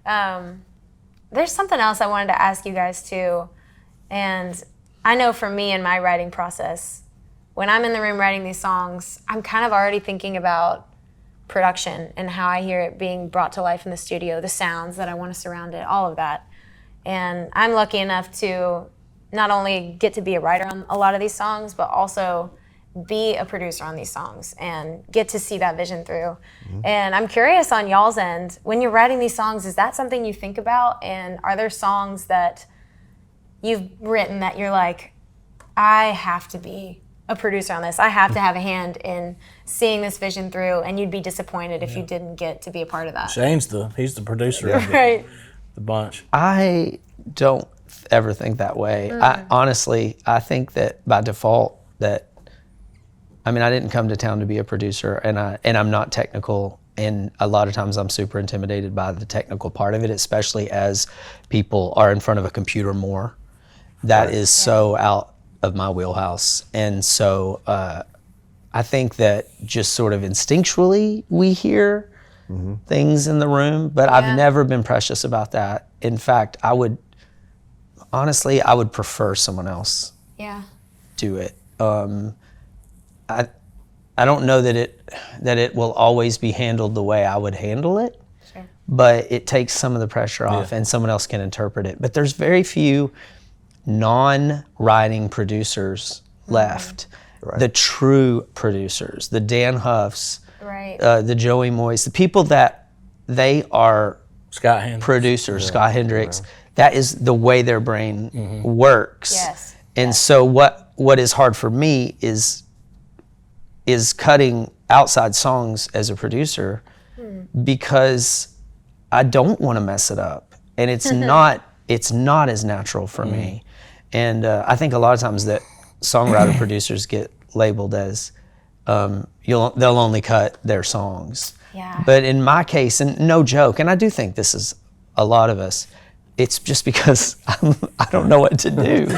There's something else I wanted to ask you guys too. And I know for me in my writing process, when I'm in the room writing these songs, I'm kind of already thinking about production and how I hear it being brought to life in the studio, the sounds that I want to surround it, all of that. And I'm lucky enough to not only get to be a writer on a lot of these songs, but also be a producer on these songs and get to see that vision through. And I'm curious on y'all's end, when you're writing these songs, is that something you think about? And are there songs that you've written that you're like, I have to be a producer on this. I have to have a hand in seeing this vision through, and you'd be disappointed if you didn't get to be a part of that. Shane's he's the producer of Right. the bunch. I don't ever think that way. Honestly, I think that by default I didn't come to town to be a producer, and I'm not technical, and a lot of times I'm super intimidated by the technical part of it, especially as people are in front of a computer more. That is so out of my wheelhouse. And so I think that just sort of instinctually we hear things in the room, but I've never been precious about that. In fact, I would prefer someone else do it. I don't know that it will always be handled the way I would handle it, but it takes some of the pressure off and someone else can interpret it. But there's very few non-writing producers left. The true producers, the Dan Huffs, the Joey Moyes, the people that they are Scott Hendricks. Producers, Scott Hendricks. That is the way their brain works. Yes. And so what is hard for me is cutting outside songs as a producer because I don't want to mess it up, and it's not as natural for me. And I think a lot of times that songwriter producers get labeled as they'll only cut their songs. Yeah. But in my case, and no joke, and I do think this is a lot of us, it's just because I don't know what to do.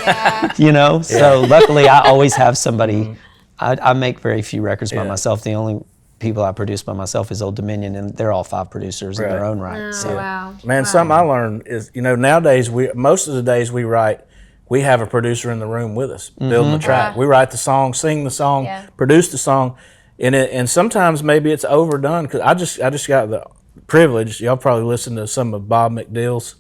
So luckily I always have somebody. I make very few records by myself. The only people I produce by myself is Old Dominion, and they're all 5 producers in their own right. Oh, wow. Man, something I learned is, nowadays most of the days we write, we have a producer in the room with us, building the track. We write the song, sing the song, produce the song, and sometimes maybe it's overdone, because I just got the privilege. Y'all probably listened to some of Bob McDill's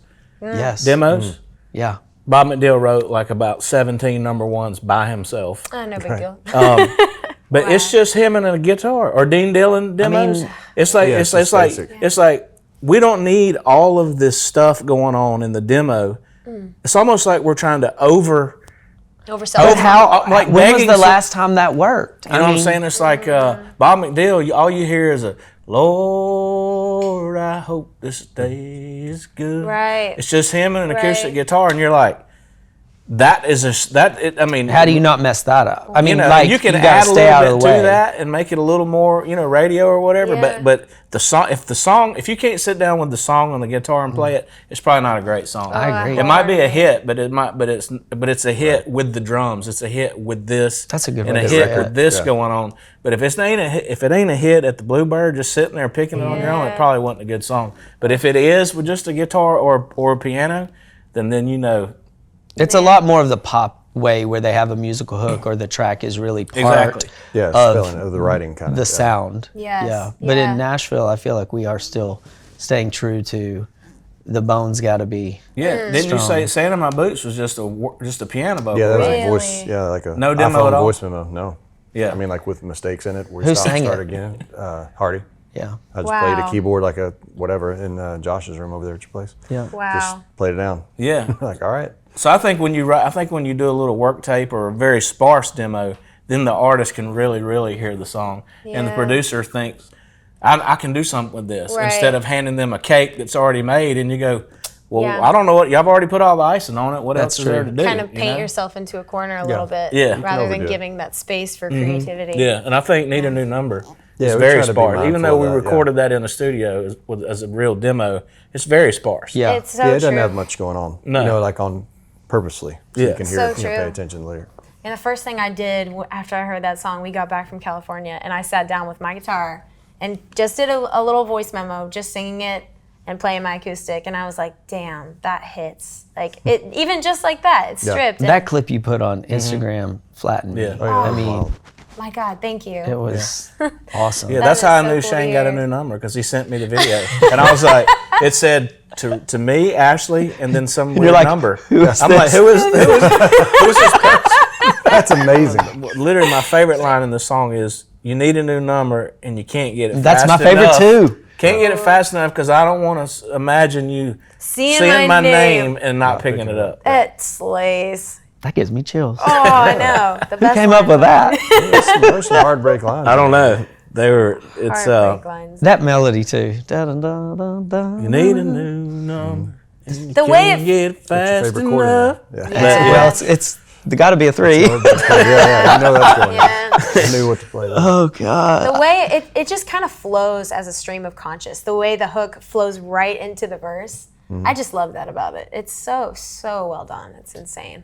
demos. Yeah. Bob McDill wrote like about 17 number ones by himself. Oh, no big deal. But it's just him and a guitar, or Dean Dillon demos. It's like we don't need all of this stuff going on in the demo. It's almost like we're trying to oversell. When was the last time that worked? You know what I'm saying? It's like Bob McDill. All you hear is a Lord, I hope this day is good. Right. It's just him and an acoustic guitar, and you're like, how do you not mess that up? I mean, you can add a little bit to that and make it a little more, radio or whatever. Yeah. But if you can't sit down with the song on the guitar and play it, it's probably not a great song. I agree. It might be a hit, but it's a hit with the drums. It's a hit with this. That's a good and way a to hit say with it. this going on. But if it ain't a hit at the Bluebird, just sitting there picking it on your own, it probably wasn't a good song. But if it is with just a guitar or a piano, then it's a lot more of the pop way where they have a musical hook or the track is really part of the writing kind the sound. Yes. Yeah. But in Nashville, I feel like we are still staying true to the bones got to be. Yeah. Didn't you say "Sand in My Boots" was just a piano vocal? Yeah, that was Really? a voice. Yeah, like a No demo iPhone at all? voice memo. No. Yeah. I mean, like with mistakes in it. Where Who you stop and sang start it? again. Hardy. Yeah. I just played a keyboard like a whatever in Josh's room over there at your place. Yeah. Wow. Just played it down. Yeah. Like, all right. So I think when you do a little work tape or a very sparse demo, then the artist can really, really hear the song, and the producer thinks, I can do something with this, instead of handing them a cake that's already made, and you go, well, I don't know what, y'all have already put all the icing on it. What else is there to do? Kind of paint yourself into a corner a little bit, Yeah. rather than giving that space for creativity. Yeah, and I think Need a New Number is we very try to be sparse. Even though we mindful of that, recorded that in the studio as a real demo, it's very sparse. Yeah. It's so it doesn't true. have much going on. No. Like on purposely. So you can hear So it, true. pay attention later. And the first thing I did after I heard that song, we got back from California, and I sat down with my guitar and just did a little voice memo, just singing it and playing my acoustic, and I was like, damn, that hits. Like, it even just like that, it's stripped. That clip you put on Instagram flattened me. Yeah. I mean, Wow. My God, thank you. it was awesome. Yeah, that's is how I so knew cool Shane to got a hear. new number, because he sent me the video, and I was like, it said to me, Ashley, and then some weird like, number. who is I'm like, this? who is this person? That's amazing. Literally, my favorite line in the song is, "You need a new number, and you can't get it." That's fast my favorite enough. too. Can't get it fast enough because I don't want to imagine you Seeing my name and not picking it up. It slays. That gives me chills. Oh, I know. The Who best came up with that? There's some heartbreak lines. I don't know. They were. It's heartbreak lines. That melody too. Da, da, da, da, da. you need a new number. And The you way can't it- get it fast Favorite chord in enough. there. Yeah. Well, it's got to be a 3. Yeah, you know that's going. Yeah. I knew what to play. There. Oh God. The way it just kind of flows as a stream of conscious. The way the hook flows right into the verse. I just love that about it. It's so well done. It's insane.